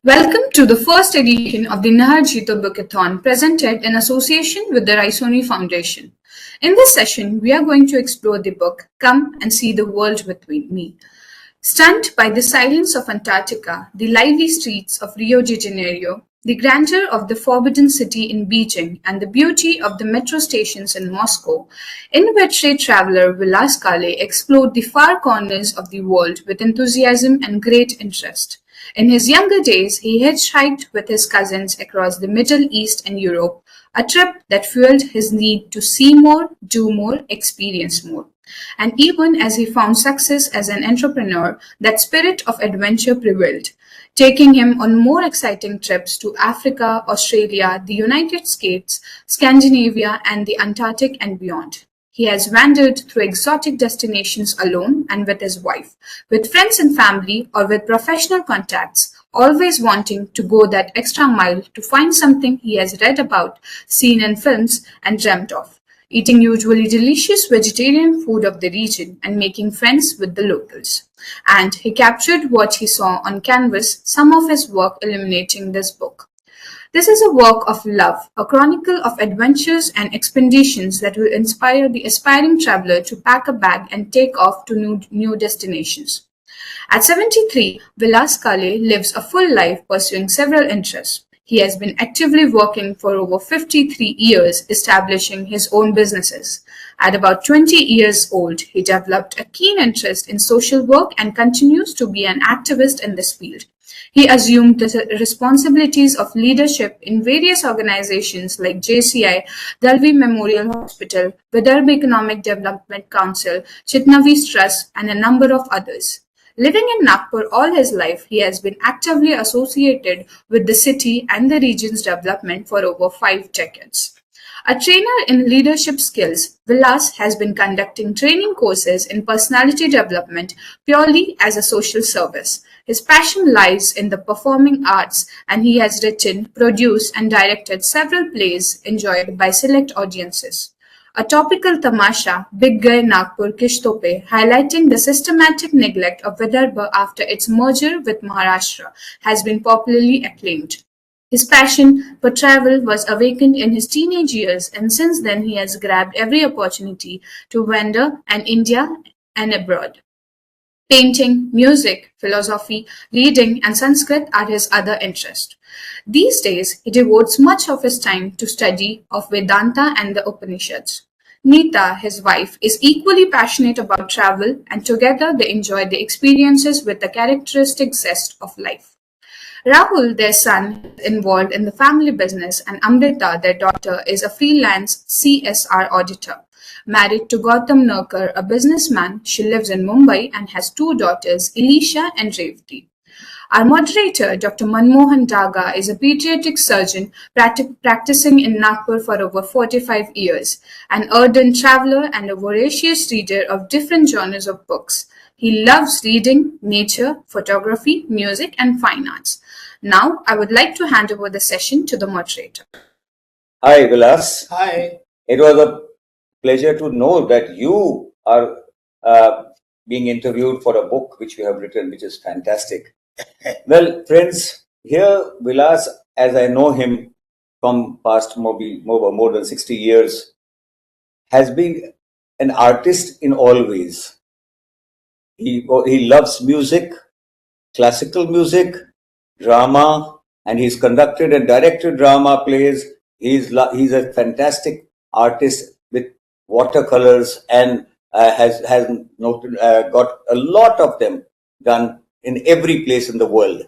Welcome to the first edition of the Nahar Jito Bookathon presented in association with the Raisoni Foundation. In this session, we are going to explore the book Come and See the World with Me. Stunned by the silence of Antarctica, the lively streets of Rio de Janeiro, the grandeur of the Forbidden City in Beijing, and the beauty of the metro stations in Moscow, inveterate traveler Vilas Kale explored the far corners of the world with enthusiasm and great interest. In his younger days, he hitchhiked with his cousins across the Middle East and Europe, a trip that fueled his need to see more, do more, experience more. And even as he found success as an entrepreneur, that spirit of adventure prevailed, taking him on more exciting trips to Africa, Australia, the United States, Scandinavia, and the Antarctic and beyond. He has wandered through exotic destinations alone and with his wife, with friends and family, or with professional contacts, always wanting to go that extra mile to find something he has read about, seen in films, and dreamt of, eating usually delicious vegetarian food of the region and making friends with the locals. And he captured what he saw on canvas, some of his work illuminating this book. This is a work of love, a chronicle of adventures and expeditions that will inspire the aspiring traveler to pack a bag and take off to new destinations. At 73, Vilas Kale lives a full life pursuing several interests. He has been actively working for over 53 years, establishing his own businesses. At about 20 years old, he developed a keen interest in social work and continues to be an activist in this field. He assumed the responsibilities of leadership in various organizations like JCI, Dalvi Memorial Hospital, Vidarbha Economic Development Council, Chitnavis Trust, and a number of others. Living in Nagpur all his life, he has been actively associated with the city and the region's development for over 5 decades. A trainer in leadership skills, Vilas has been conducting training courses in personality development purely as a social service. His passion lies in the performing arts, and he has written, produced, and directed several plays enjoyed by select audiences. A topical tamasha, Big Guy Nagpur Kishtope, highlighting the systematic neglect of Vidarbha after its merger with Maharashtra, has been popularly acclaimed. His passion for travel was awakened in his teenage years, and since then he has grabbed every opportunity to wander in India and abroad. Painting, music, philosophy, reading, and Sanskrit are his other interests. These days, he devotes much of his time to study of Vedanta and the Upanishads. Neeta, his wife, is equally passionate about travel, and together they enjoy the experiences with the characteristic zest of life. Rahul, their son, is involved in the family business, and Amrita, their daughter, is a freelance CSR auditor. Married to Gautam Narkar, a businessman, she lives in Mumbai and has 2 daughters, Elisha and Revati. Our moderator, Dr. Manmohan Daga, is a pediatric surgeon practicing in Nagpur for over 45 years, an ardent traveler and a voracious reader of different genres of books. He loves reading, nature, photography, music, and fine arts. Now, I would like to hand over the session to the moderator. Hi, Vilas. Hi. It was a pleasure to know that you are being interviewed for a book which you have written, which is fantastic. Well, friends, here Vilas, as I know him from past more than 60 years, has been an artist in all ways. He loves music, classical music, drama, and he's conducted and directed drama plays. He's a fantastic artist with watercolors and has got a lot of them done in every place in the world.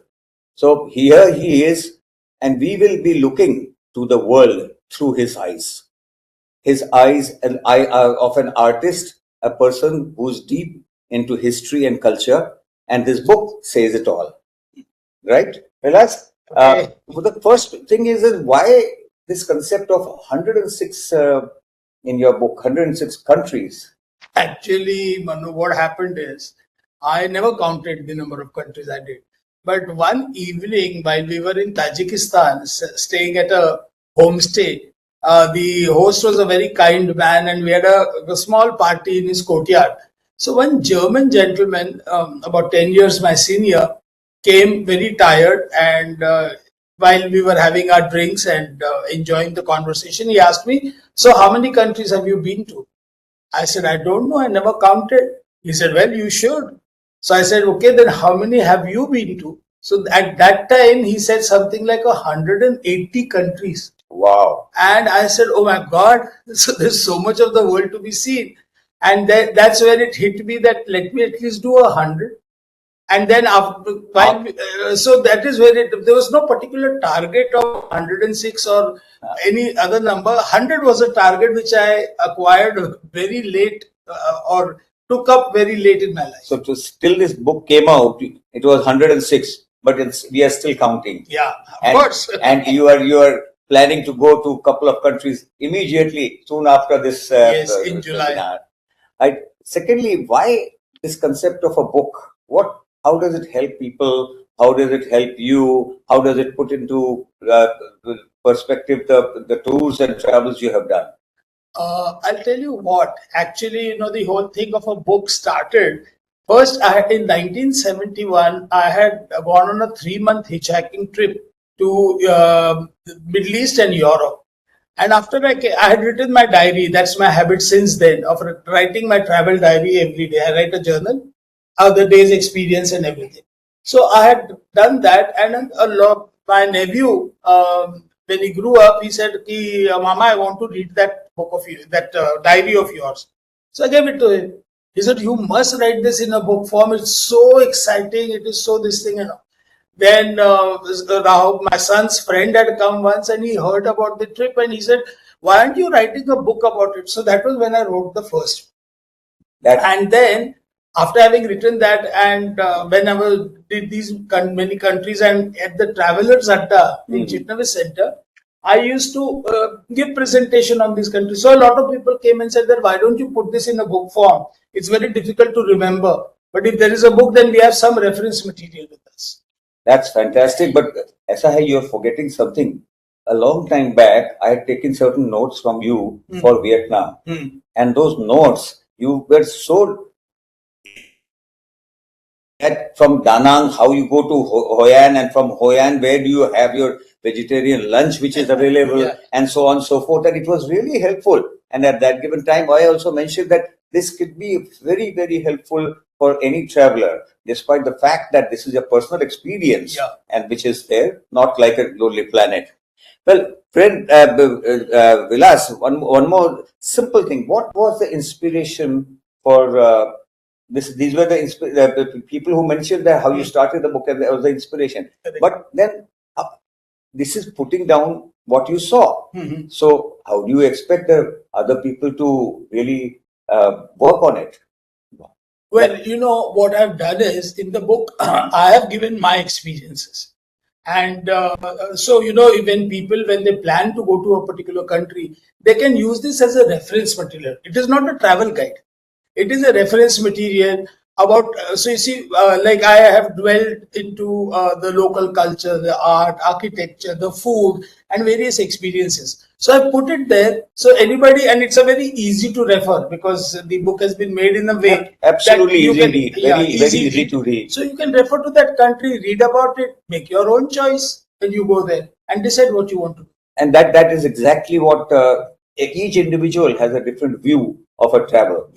So here he is, and we will be looking to the world through his eyes. His eyes and eye of an artist, a person who's deep into history and culture, and this book says it all. Right? Vilas? Okay. The first thing is why this concept of 106 in your book, 106 countries? Actually, Manu, what happened is I never counted the number of countries I did. But one evening while we were in Tajikistan, staying at a homestay, the host was a very kind man and we had a small party in his courtyard. So one German gentleman, about 10 years my senior, came very tired, and while we were having our drinks and enjoying the conversation, he asked me, "So, how many countries have you been to?" I said, "I don't know. I never counted." He said, "Well, you should." So I said, "Okay, then how many have you been to?" So at that time, he said something like 180 countries. Wow. And I said, "Oh my God, so there's so much of the world to be seen." And that's where it hit me that let me at least do 100. And then after, so that is where there was no particular target of 106 or any other number. 100 was a target which I acquired very late, or took up very late in my life. So till this book came out, it was 106, but we are still counting. Yeah, of course. And you are planning to go to a couple of countries immediately, soon after this Yes, in July. webinar. Secondly, why this concept of a book? How does it help people? How does it help you? How does it put into perspective the tours and travels you have done? I'll tell you what. Actually, the whole thing of a book started. First, in 1971, I had gone on a 3-month hitchhiking trip to the Middle East and Europe. And after I had written my diary. That's my habit since then, of writing my travel diary every day. I write a journal of the day's experience and everything. So I had done that, and my nephew, when he grew up, he said, "Mama, I want to read that book of you, that diary of yours." So I gave it to him. He said, "You must write this in a book form. It's so exciting. It is so this thing and all." Then my son's friend had come once, and he heard about the trip, and he said, "Why aren't you writing a book about it?" So that was when I wrote the first. And then after having written that, and when I did these many countries, and at the Travelers Adda in Chitnavis Center, I used to give presentation on these countries. So a lot of people came and said that, "Why don't you put this in a book form? It's very difficult to remember. But if there is a book, then we have some reference material with us." That's fantastic. But Asahi, you're forgetting something. A long time back, I had taken certain notes from you for Vietnam. And those notes, you were so from Da Nang, how you go to Hoi An, and from Hoi An, where do you have your vegetarian lunch, which is available, and so on and so forth. And it was really helpful. And at that given time, I also mentioned that this could be very, very helpful for any traveler, despite the fact that this is a personal experience, and which is there, not like a lonely planet. Well, friend Vilas, one more simple thing. What was the inspiration for this? These were the people who mentioned that how you started the book, and that was the inspiration. But then this is putting down what you saw. So how do you expect the other people to really work on it? Well, what I've done is, in the book, I have given my experiences. And so, when they plan to go to a particular country, they can use this as a reference material. It is not a travel guide. It is a reference material about, so you see, like I have dwelled into the local culture, the art, architecture, the food, and various experiences. So I put it there, so anybody, and it's a very easy to refer, because the book has been made in a way absolutely easy to read, very easy to read. So you can refer to that country, read about it, make your own choice, and you go there and decide what you want to do. And that is exactly what each individual has a different view of a travel.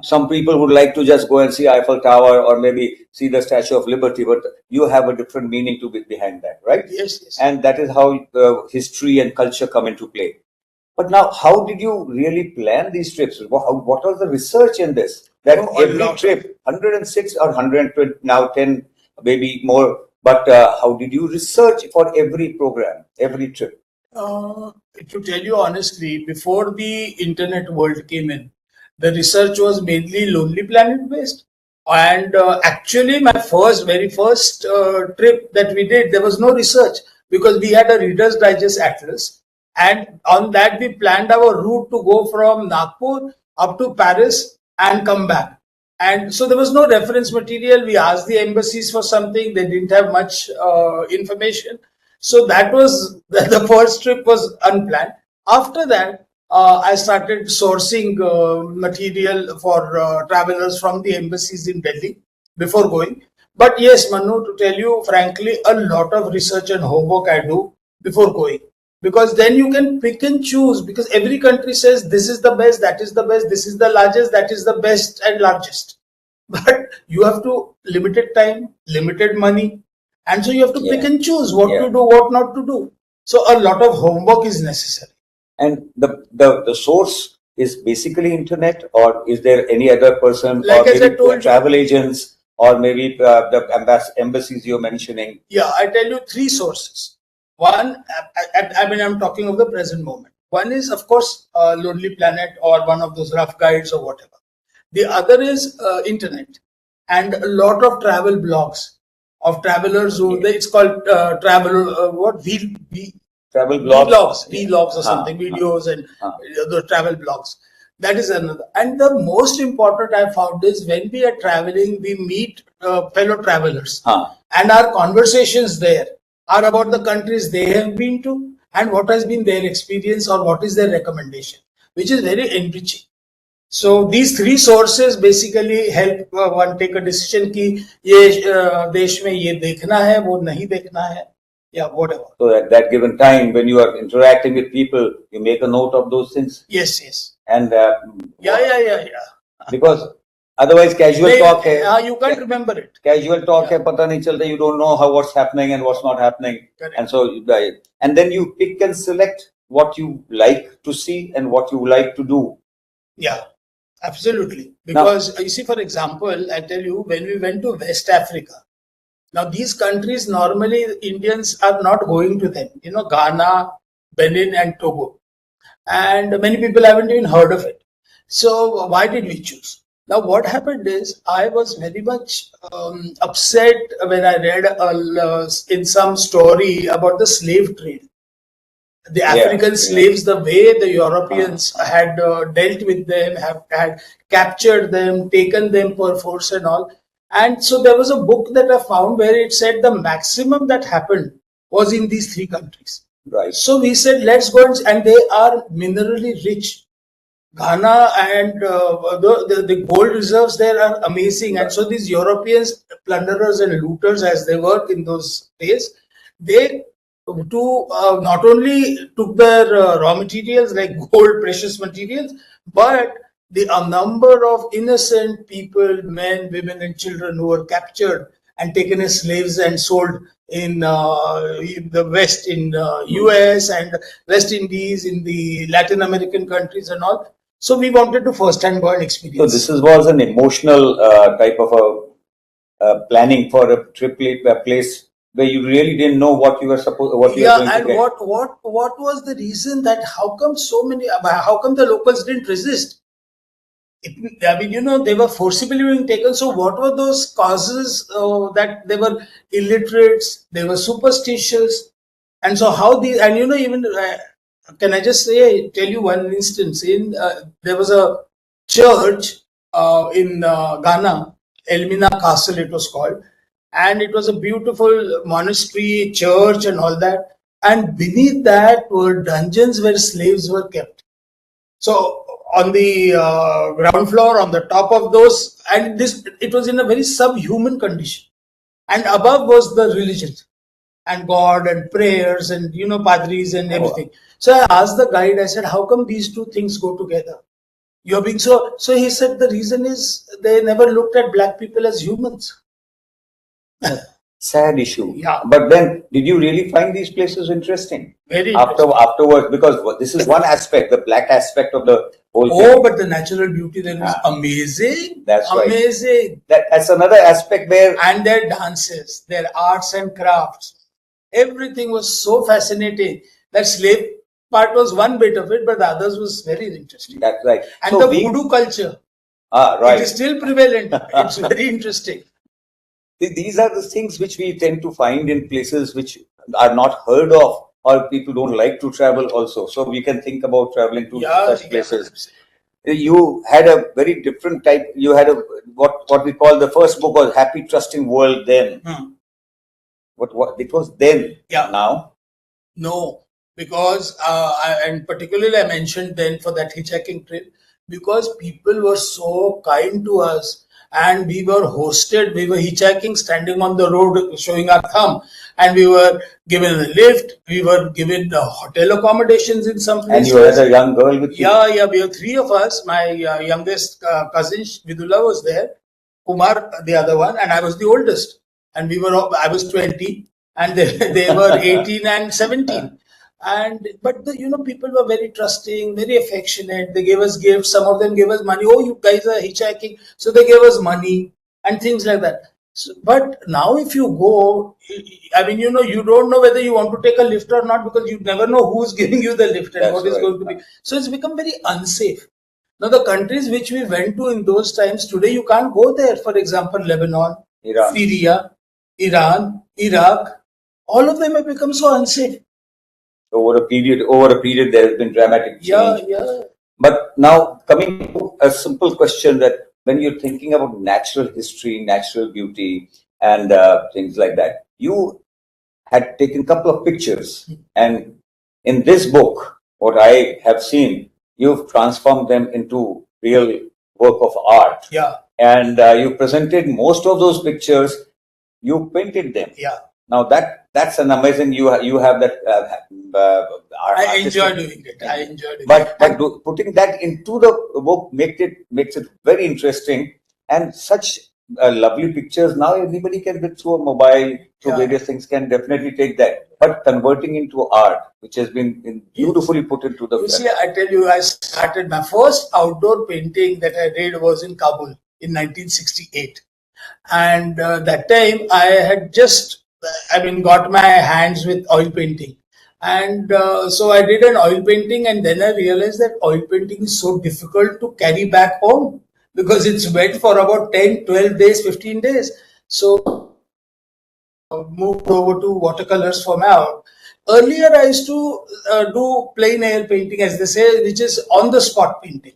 Some people would like to just go and see Eiffel Tower, or maybe see the Statue of Liberty, but you have a different meaning to be behind that, right? Yes. And that is how history and culture come into play. But now, how did you really plan these trips? What was the research in this? That every trip, 106 or 120, now 10, maybe more. But how did you research for every program, every trip? To tell you honestly, before the internet world came in, the research was mainly Lonely Planet based. And actually, my very first trip that we did, there was no research, because we had a Reader's Digest atlas. And on that, we planned our route to go from Nagpur up to Paris and come back. And so there was no reference material. We asked the embassies for something. They didn't have much information. So that was the first trip was unplanned. After that, I started sourcing material for travelers from the embassies in Delhi before going. But yes, Manu, to tell you frankly, a lot of research and homework I do before going. Because then you can pick and choose, because every country says this is the best, that is the best, this is the largest, that is the best and largest. But you have to limited time, limited money, and so you have to pick Yeah. and choose what Yeah. to do, what not to do. So a lot of homework is necessary. And the source is basically internet, or is there any other person, Like or as I maybe told you, travel agents, or maybe the embassies you're mentioning? yeah, I tell you three sources. One, I mean, I'm talking of the present moment. One is, of course, Lonely Planet or one of those rough guides or whatever. The other is internet and a lot of travel blogs of travelers who it's called travel what Travel blogs. vlogs or something, videos and the travel blogs. That is another. And the most important I found is when we are traveling, we meet fellow travelers, and our conversations there are about the countries they have been to and what has been their experience or what is their recommendation, which is very enriching. So these three sources basically help one take a decision कि ये देश में ये देखना है, वो नहीं देखना है, yeah, whatever. So at that given time, when you are interacting with people, you make a note of those things. Yes, yes. And Yeah. because otherwise casual talk hai. You can't remember it. Casual talk hai, pata nahi chalta. You don't know what's happening and what's not happening. Correct. And so and then you pick and select what you like to see and what you like to do. Yeah, absolutely. Because you see, for example, I tell you, when we went to West Africa, now these countries normally Indians are not going to them. You know, Ghana, Benin, and Togo, and many people haven't even heard of it. So why did we choose? Now what happened is I was very much upset when I read in some story about the slave trade. The African slaves, the way the Europeans had dealt with them, had captured them, taken them per force and all. And so there was a book that I found where it said the maximum that happened was in these three countries. Right. So we said, let's go and they are minerally rich. Ghana and the gold reserves there are amazing. And so these Europeans, plunderers and looters as they were in those days, they not only took their raw materials like gold, precious materials, but the number of innocent people, men, women, and children who were captured and taken as slaves and sold in the West, in US and West Indies, in the Latin American countries and all. So we wanted to first-hand go and experience. So this was an emotional type of a planning for a trip, a place where you really didn't know what you were supposed, what you were going to get. What was the reason that how come the locals didn't resist? I mean, you know, they were forcibly being taken. So what were those causes that they were illiterates, they were superstitious, and so how these, and you know, even can I just tell you one instance? There was a church in Ghana, Elmina Castle, it was called, and it was a beautiful monastery, church, and all that. And beneath that were dungeons where slaves were kept. So on the ground floor, on the top of those, and it was in a very subhuman condition. And above was the religion and God and prayers and, you know, padris and everything. So I asked the guide, I said, how come these two things go together? You're being so he said the reason is they never looked at black people as humans. Sad issue. Yeah. But then, did you really find these places interesting? Very interesting. Afterwards, because this is one aspect, the black aspect of the whole thing. Oh, but the natural beauty there is amazing. That's amazing. Right. That's another aspect where. And their dances, their arts and crafts, everything was so fascinating. That slave part was one bit of it, but the others was very interesting. That's right. And so the voodoo culture, right, it is still prevalent. It's very interesting. These are the things which we tend to find in places which are not heard of, or people don't like to travel also. So we can think about traveling to such places. You had a very different type. You had what we call, the first book was Happy Trusting World then. What it was then. Yeah. Now? No, because and particularly I mentioned then for that hitchhiking trip, because people were so kind to us. and we were hosted. We were hitchhiking, standing on the road, showing our thumb, and we were given a lift. We were given hotel accommodations in some And places. you had a young girl with you? Yeah, we were three of us. My youngest cousin Vidula was there, Kumar the other one, and I was the oldest. And I was 20, and they were 18 and 17. And but people were very trusting, very affectionate. They gave us gifts. Some of them gave us money. Oh, you guys are hitchhiking, so they gave us money and things like that. So, but now if you go, I mean, you don't know whether you want to take a lift or not, because you never know who's giving you the lift and That's what is right. going to be. So it's become very unsafe. Now, the countries which we went to in those times, today you can't go there. For example, Lebanon, Iran. Syria, Iran, Iraq, all of them have become so unsafe. Over a period, there has been dramatic change. Yeah. But now, coming to a simple question, that when you're thinking about natural history, natural beauty, and things like that, you had taken a couple of pictures, and in this book, what I have seen, you've transformed them into real work of art. Yeah. And you presented most of those pictures, you painted them. Yeah. Now that's an amazing. You have that. I enjoy doing it. But putting that into the book makes it very interesting, and such lovely pictures. Now anybody can get through a mobile, through various things, can definitely take that. But converting into art, which has been beautifully put into the. You see, I tell you, I started my first outdoor painting that I did was in Kabul in 1968, and that time I had just got my hands with oil painting. And so I did an oil painting, and then I realized that oil painting is so difficult to carry back home because it's wet for about 10, 12 days, 15 days. So moved over to watercolors for now. Earlier, I used to do plain air painting, as they say, which is on the spot painting.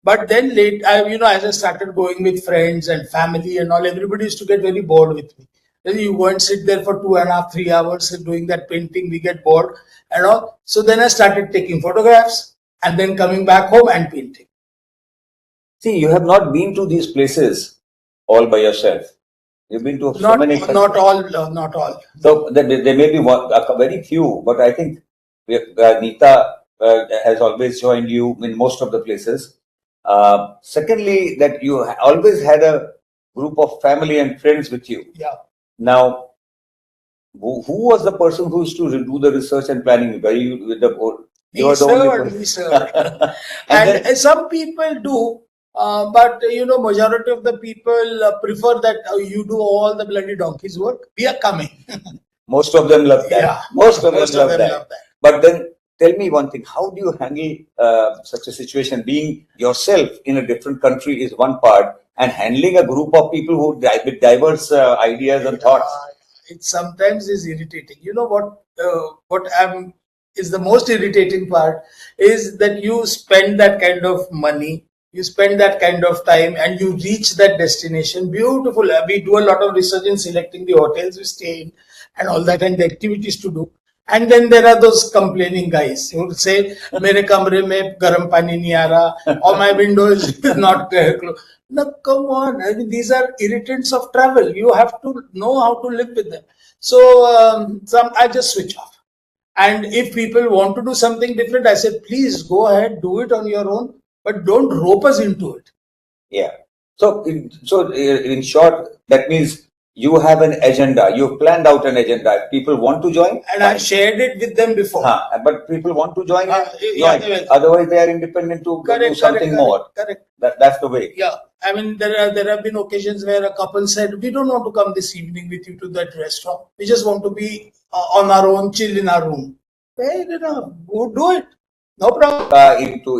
But then late, as I started going with friends and family and all, everybody used to get very bored with me. Then you go and sit there for 2.5, 3 hours doing that painting. We get bored and all. So then I started taking photographs and then coming back home and painting. See, you have not been to these places all by yourself. You've been to so many. Not all. So there may be very few, but I think Neeta has always joined you in most of the places. Secondly, that you always had a group of family and friends with you. Yeah. Now, who was the person who used to do the research and planning? Were you with the board? You were the only person. Me, sir. and some people do, but majority of the people prefer that you do all the bloody donkey's work. We are coming. Most of them love that. Yeah, most of them love that. But then, tell me one thing: how do you handle such a situation? Being yourself in a different country is one part, and handling a group of people who with diverse ideas and thoughts. It sometimes is irritating. You know what is the most irritating part is that you spend that kind of money, you spend that kind of time, and you reach that destination. Beautiful. We do a lot of research in selecting the hotels we stay in and all that, and the activities to do. And then there are those complaining guys who will say, "Mere kamre mein garam pani nahi aa raha," or "My window is not closed." Now, come on. I mean, these are irritants of travel. You have to know how to live with them. So, I just switch off. And if people want to do something different, I said, please go ahead, do it on your own, but don't rope us into it. Yeah. So in short, that means you have an agenda. You've planned out an agenda. If people want to join, and I shared it with them before. But people want to join, join. Otherwise, they are independent to do something more. Correct. That's the way. Yeah. I mean, there have been occasions where a couple said, "We don't want to come this evening with you to that restaurant. We just want to be on our own, chill in our room." Fair enough. Go do it. No problem. Into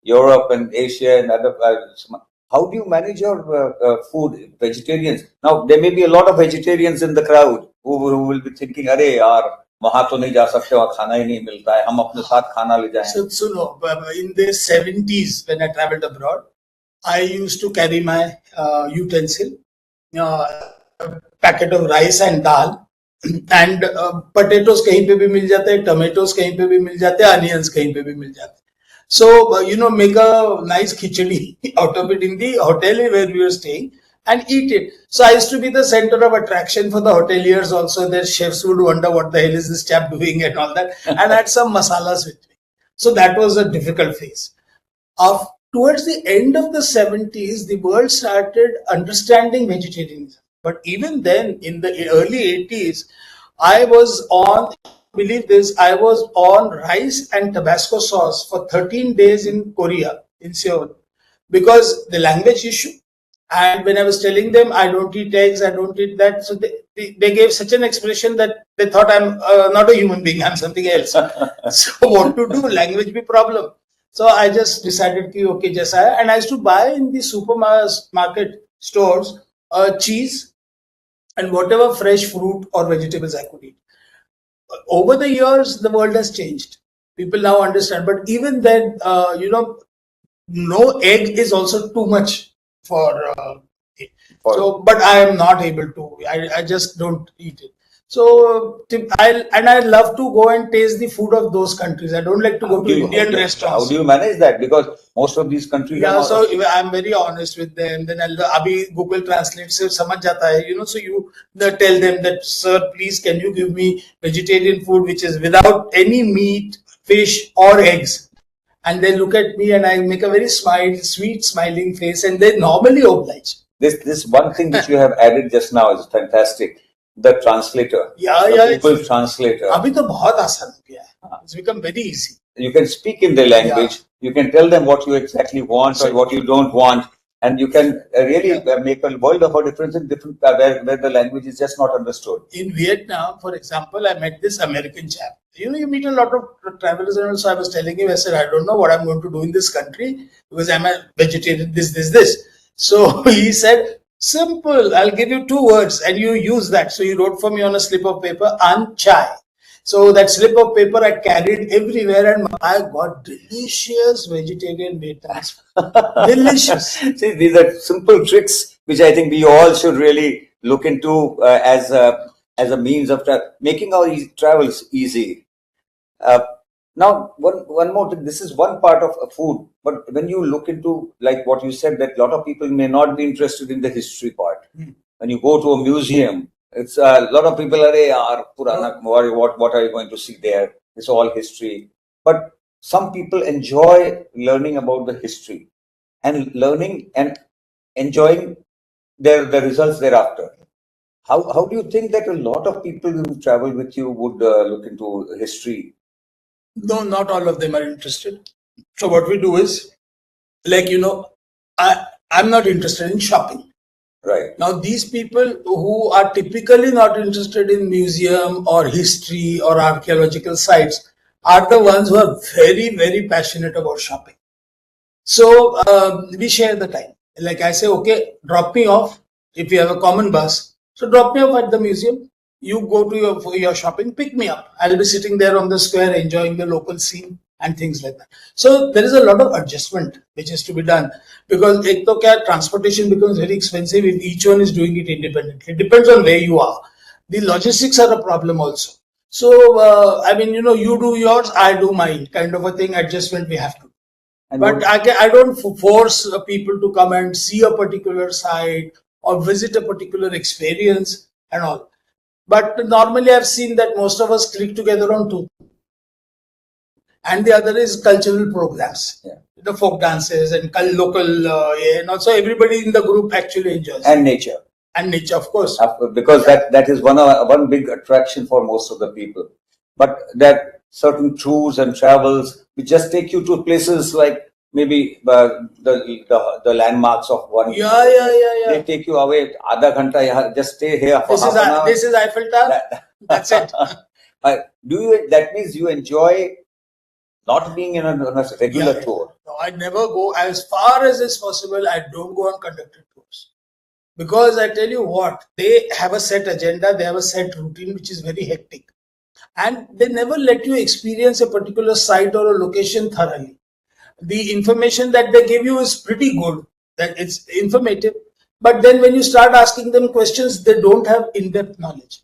Europe and Asia and other. How do you manage your food? Vegetarians. Now, there may be a lot of vegetarians in the crowd who will be thinking, "Arey yaar, वहाँ तो नहीं जा सकते, वहाँ खाना ही नहीं मिलता है, हम अपने साथ खाना ले जाएं." So no, in the 70s when I traveled abroad, I used to carry my utensil, packet of rice and dal, and potatoes कहीं पे भी मिल जाते हैं, tomatoes कहीं पे भी मिल जाते हैं, onions कहीं पे भी मिल जाते हैं. So, make a nice khichdi out of it in the hotel where we were staying and eat it. So I used to be the center of attraction for the hoteliers also. Their chefs would wonder what the hell is this chap doing and all that. And I had some masalas with me. So that was a difficult phase. Of, Towards the end of the 70s, the world started understanding vegetarianism. But even then, in the early 80s, I was on, believe this, I was on rice and Tabasco sauce for 13 days in Korea, in Seoul, because the language issue. And when I was telling them, I don't eat eggs, I don't eat that, so they gave such an expression that they thought I'm not a human being, I'm something else. So what to do? Language be problem. So I just decided, ki, okay, just and I used to buy in the supermarket stores cheese and whatever fresh fruit or vegetables I could eat. Over the years, the world has changed. People now understand, but even then, no egg is also too much for it. So, but I am not able to. I just don't eat it. So I love to go and taste the food of those countries. I don't like to go to Indian restaurants. How do you manage that? Because most of these countries are Yeah, not. so I'm very honest with them. Then Abhi Google Translate se samajh jata hai, so you tell them that, sir, please can you give me vegetarian food which is without any meat, fish or eggs? And they look at me and I make a very sweet smiling face, and they normally oblige. This one thing which you have added just now is fantastic. The translator. Yeah, the Google Translator. Abhi to bahut aasan ho gaya hai. It's become very easy. You can speak in their language. Yeah. You can tell them what you exactly want or what you don't want, and you can really make a world of a difference in different where the language is just not understood. In Vietnam, for example, I met this American chap. You meet a lot of travelers, and also I was telling him, I said, I don't know what I'm going to do in this country because I'm a vegetarian, this. So he said, simple, I'll give you 2 words and you use that. So he wrote for me on a slip of paper, Anchai. So that slip of paper I carried everywhere and I got delicious vegetarian Vietnamese. Delicious. See, these are simple tricks which I think we all should really look into as a means of making our travels easy. Now, one more thing. This is one part of food, but when you look into, like what you said, that a lot of people may not be interested in the history part. When you go to a museum, it's a lot of people are Purana. What are you going to see there? It's all history. But some people enjoy learning about the history and learning and enjoying the results thereafter. How do you think that a lot of people who travel with you would look into history? No, not all of them are interested. So what we do is, I'm not interested in shopping. Right. Now, these people who are typically not interested in museum or history or archaeological sites are the ones who are very, very passionate about shopping. So we share the time. Like I say, okay, drop me off if you have a common bus. So drop me off at the museum. You go to for your shopping, pick me up. I'll be sitting there on the square enjoying the local scene and things like that. So there is a lot of adjustment which is to be done, because transportation becomes very expensive if each one is doing it independently. It depends on where you are. The logistics are a problem also. So, you do yours, I do mine, kind of a thing, adjustment we have to. But I don't force people to come and see a particular site or visit a particular experience and all. But normally I've seen that most of us click together on 2. And the other is cultural programs, the folk dances and local, and also everybody in the group actually enjoys. And nature. And nature, of course. Because that is one big attraction for most of the people. But that certain tours and travels which just take you to places like maybe the landmarks of one. Yeah. They take you away. Adha ghanta, just stay here for half an hour. This is Eiffel Tower. That's it. That means you enjoy not being in a regular tour? No, I never go. As far as is possible, I don't go on conducted tours. Because I tell you what, they have a set agenda, they have a set routine which is very hectic. And they never let you experience a particular site or a location thoroughly. The information that they give you is pretty good, that it's informative. But then when you start asking them questions, they don't have in-depth knowledge.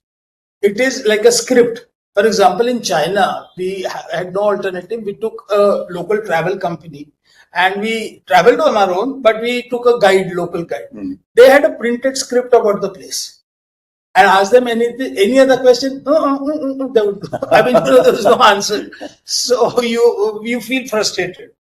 It is like a script. For example, in China, we had no alternative. We took a local travel company and we traveled on our own, but we took a guide, local guide. They had a printed script about the place. And ask them any other question, they would go. I mean, there is no answer. So you feel frustrated.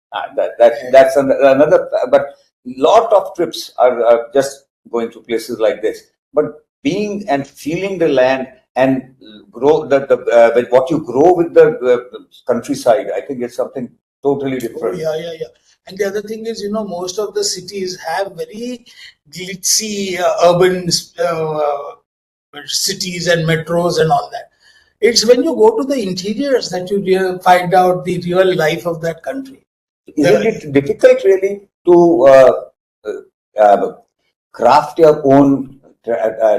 That's another. But lot of trips are just going to places like this. But being and feeling the land and grow with what you grow with the countryside, I think it's something totally different. Oh, yeah. And the other thing is, most of the cities have very glitzy urban cities and metros and all that. It's when you go to the interiors that you find out the real life of that country. Isn't it difficult really to craft your own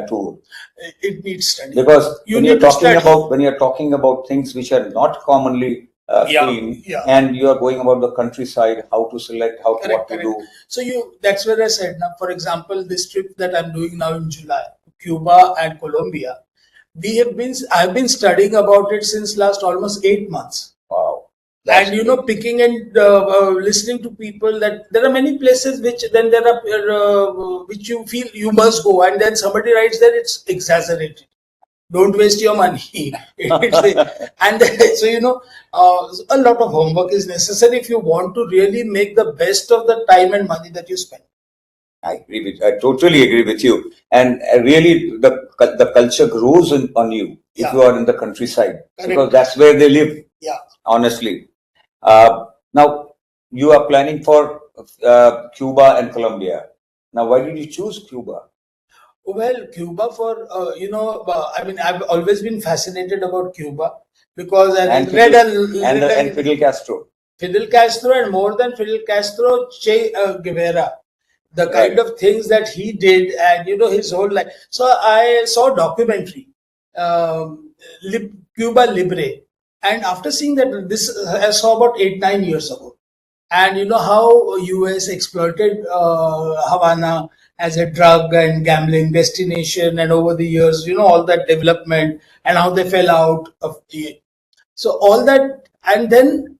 tour? It needs study. Because You when need you're to talking study. about things which are not commonly seen, Yeah. and you are going about the countryside, how to select, what to do. So that's where I said now, for example, this trip that I'm doing now in July, Cuba and Colombia, I've been studying about it since last almost 8 months. Wow. And picking and listening to people, that there are many places which then there are which you feel you must go, and then somebody writes that it's exaggerated. Don't waste your money. And so a lot of homework is necessary if you want to really make the best of the time and money that you spend. I totally agree with you. And really, the culture grows on you if you are in the countryside. Correct. Because that's where they live. Yeah. Honestly. Now, you are planning for Cuba and Colombia. Now, why did you choose Cuba? Well, Cuba I mean, I've always been fascinated about Cuba because I've read and Fidel Castro. Fidel Castro, and more than Fidel Castro, Che Guevara, the kind of things that he did, and his whole life. So I saw a documentary, Cuba Libre, and after seeing that, I saw about 8-9 years ago, and how US exploited Havana as a drug and gambling destination, and over the years, all that development and how they fell out of the. So all that, and then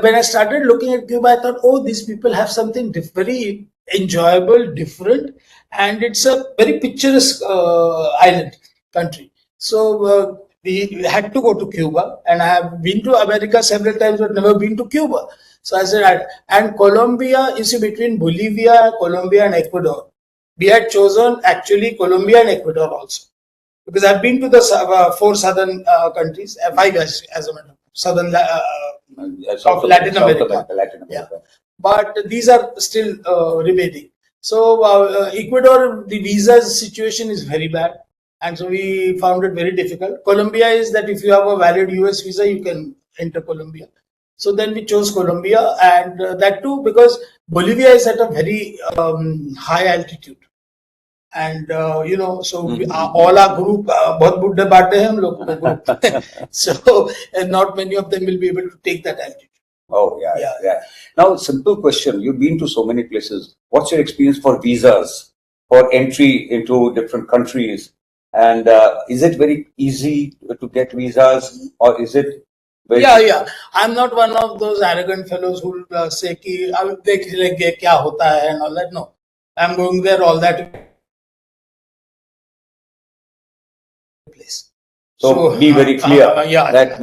when I started looking at Cuba, I thought, oh, these people have something very enjoyable, different, and it's a very picturesque island country. So we had to go to Cuba, and I have been to America several times, but never been to Cuba. So I said, and Colombia, you see, between Bolivia, Colombia, and Ecuador, we had chosen actually Colombia and Ecuador also. Because I've been to the 4 southern countries, 5 as a matter of southern of Latin America. Yeah. But these are still remaining. So Ecuador, the visa situation is very bad, and so we found it very difficult. Colombia is that if you have a valid US visa, you can enter Colombia. So then we chose Colombia, and that too because Bolivia is at a very high altitude. And all our group, बहुत बुड्ढे बाटे हैं हम लोग group. So not many of them will be able to take that altitude. Oh, yeah. Now, simple question. You've been to so many places. What's your experience for visas, for entry into different countries? And is it very easy to get visas, or is it very... Yeah. I'm not one of those arrogant fellows who will say कि अब देख लेंगे क्या होता है and all that. No, I'm going there all that place. So be very clear that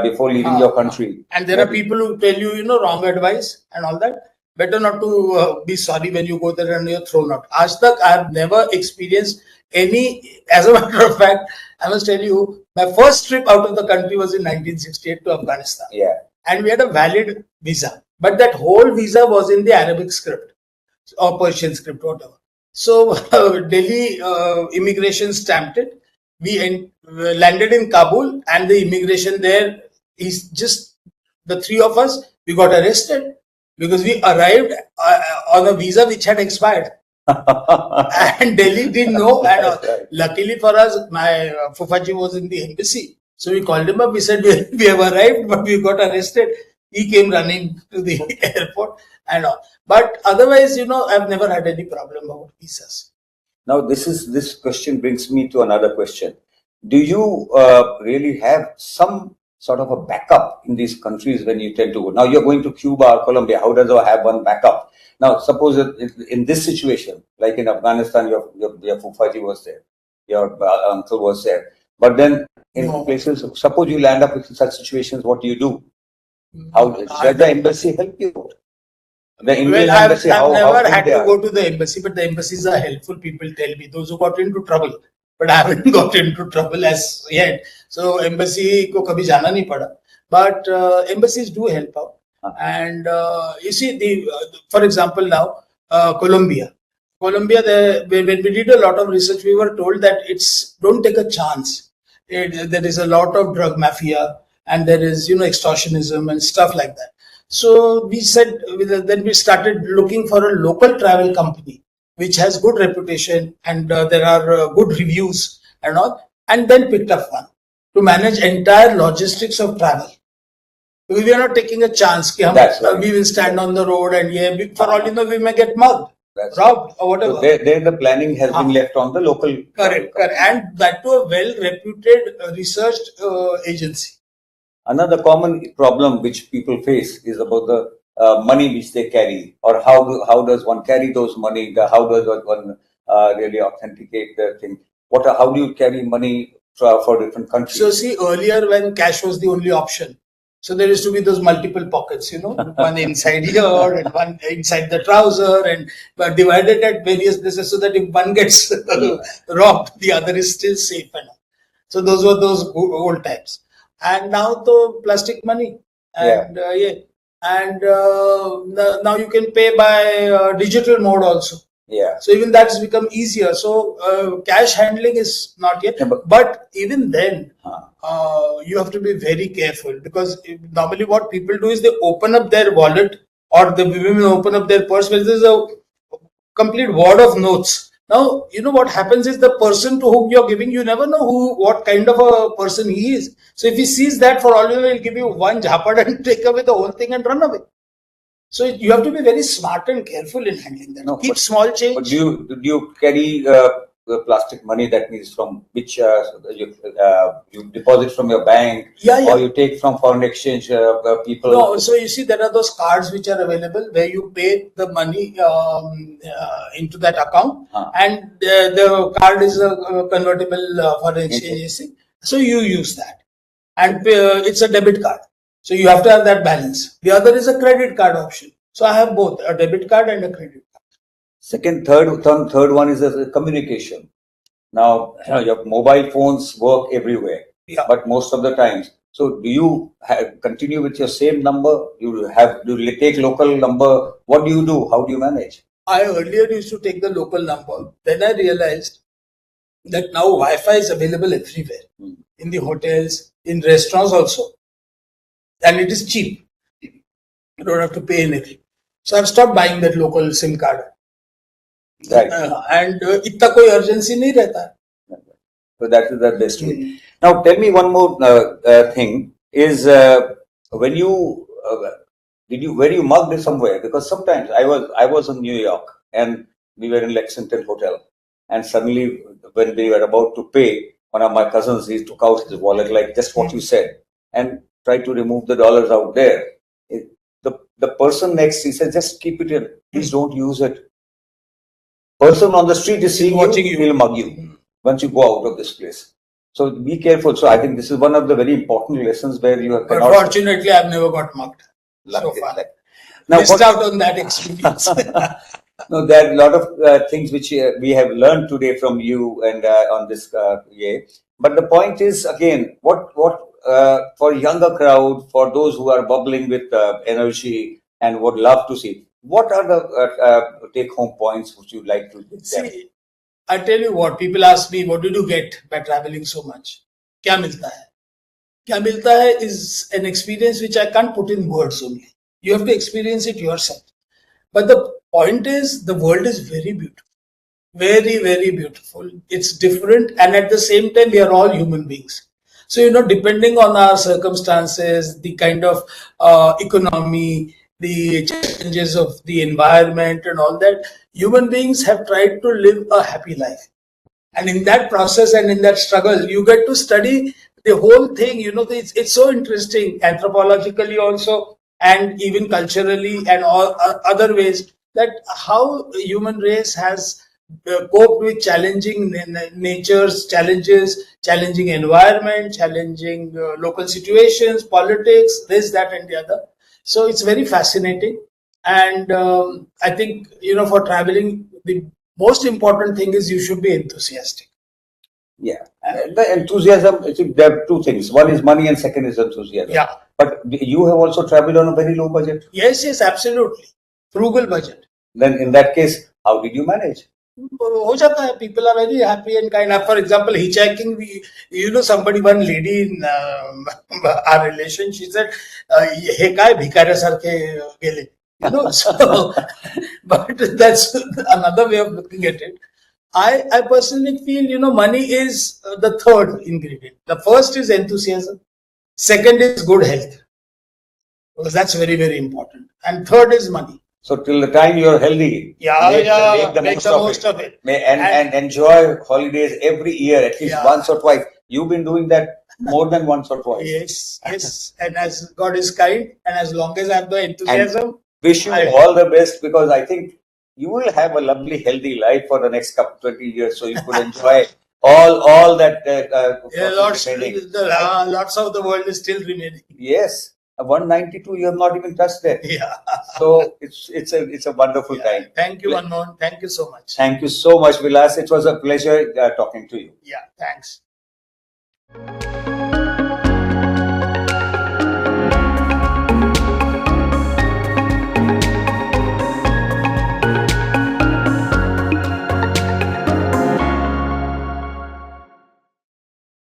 before leaving your country. And there are people who tell you, wrong advice and all that. Better not to be sorry when you go there and you're thrown out. Aaj tak, I have never experienced any. As a matter of fact, I must tell you, my first trip out of the country was in 1968 to Afghanistan. Yeah. And we had a valid visa. But that whole visa was in the Arabic script or Persian script, whatever. So Delhi immigration stamped it. We landed in Kabul, and the immigration there is just the 3 of us. We got arrested because we arrived on a visa which had expired. And Delhi didn't know. And luckily for us, my Fufaji was in the embassy. So we called him up. We said, we have arrived, but we got arrested. He came running to the airport and all. But otherwise, I've never had any problem about visas. Now, this question brings me to another question. do you really have some sort of a backup in these countries when you tend to go? Now you're going to Cuba or Colombia. How does it have one backup? Now, suppose in this situation, like in Afghanistan, your Fufaji was there, your uncle was there. But then in places, suppose you land up in such situations, what do you do? How does the embassy help you out? The Indian embassy, I've never had to they are? go to the embassy, but the embassies are helpful. People tell me those who got into trouble, but I haven't got into trouble as yet. So embassy ko kabhi jana nahi pada. But embassies do help out. And you see, for example, now Colombia. When we did a lot of research, we were told that don't take a chance. There is a lot of drug mafia, and there is extortionism and stuff like that. So we said, then we started looking for a local travel company which has good reputation, and there are good reviews and all, and then picked up one to manage entire logistics of travel. We are not taking a chance. We will stand on the road, and for all you know, we may get mugged, robbed, or whatever. So there the planning has been left on the local. Correct. And that to a well-reputed, researched agency. Another common problem which people face is about the money which they carry, or how does one carry those money? How does one really authenticate the thing? How do you carry money for different countries? So see, earlier when cash was the only option, so there used to be those multiple pockets, one inside here and one inside the trouser, and divided at various places so that if one gets robbed, the other is still safe. So those were those old times. And now the plastic money, and now you can pay by digital mode also. Yeah. So even that's become easier. So cash handling is not yet, but even then, you have to be very careful, because normally what people do is they open up their wallet, or the women open up their purse where there's a complete wad of notes. Now, what happens is the person to whom you're giving, you never know what kind of a person he is. So if he sees that, for all you know, he'll give you one jhapad and take away the whole thing and run away. So you have to be very smart and careful in handling that. Keep small change. But do you carry the plastic money, that means from which you deposit from your bank, or you take from foreign exchange people? No, so you see, there are those cards which are available where you pay the money into that account, and the card is a convertible foreign exchange. So you use that, and it's a debit card. So you have to have that balance. The other is a credit card option. So I have both, a debit card and a credit card. Third one is the communication. Now, your mobile phones work everywhere, but most of the times. So do you continue with your same number? Do you take local number? What do you do? How do you manage? I earlier used to take the local number. Then I realized that now Wi-Fi is available everywhere, in the hotels, in restaurants also. And it is cheap. You don't have to pay anything. So I've stopped buying that local SIM card. Right. And इतना कोई urgency नहीं रहता. So that is the best way. Now tell me one more thing is when you were you mugged somewhere? Because sometimes I was in New York and we were in Lexington Hotel, and suddenly when we were about to pay, one of my cousins, he took out his wallet, like just what you said, and tried to remove the dollars out there. The person next, he said, just keep it in. Please don't use it. Person on the street is seeing watching you, will mug you once you go out of this place. So be careful. So I think this is one of the very important lessons where you have. Fortunately, I've never got mugged so far. Now, missed out on that experience. No, there are a lot of things which we have learned today from you and on this But the point is, again, what for younger crowd, for those who are bubbling with energy and would love to see, what are the take-home points which you'd like to give them? See, I tell you what, people ask me, what did you get by traveling so much? Kya milta hai? Kya milta hai is an experience which I can't put in words only. You have to experience it yourself. But the point is, the world is very beautiful. Very, very beautiful. It's different, and at the same time, we are all human beings. So, depending on our circumstances, the kind of economy, the challenges of the environment and all that, human beings have tried to live a happy life. And in that process and in that struggle, you get to study the whole thing. It's so interesting anthropologically also, and even culturally and all other ways, that how human race has coped with challenging natures, challenging environment, challenging local situations, politics, this, that, and the other. So it's very fascinating. And I think, for traveling, the most important thing is you should be enthusiastic. Yeah, the enthusiasm. I think there are two things. One is money, and second is enthusiasm. Yeah. But you have also traveled on a very low budget. Yes, absolutely. Frugal budget. Then in that case, how did you manage? हो जाता है. People are very happy and kind. For example, hitchhiking, somebody, one lady in our relation, she said, "हे काय भिकाऱ्यासारखे गेले." So, but that's another way of looking at it. I personally feel, money is the third ingredient. The first is enthusiasm. Second is good health, because that's very, very important. And third is money. So till the time you are healthy, make the most of it. And enjoy holidays every year, at least once or twice. You've been doing that more than once or twice. Yes. And as God is kind, and as long as I have the enthusiasm, and wish you all the best, because I think you will have a lovely, healthy life for the next 20 years. So you could enjoy all that. Lots of the world is still remaining. Yes. 192, you have not even touched that. Yeah. So it's a wonderful time. Thank you, Manmohan. Thank you so much. Thank you so much, Vilas. It was a pleasure talking to you. Yeah, thanks.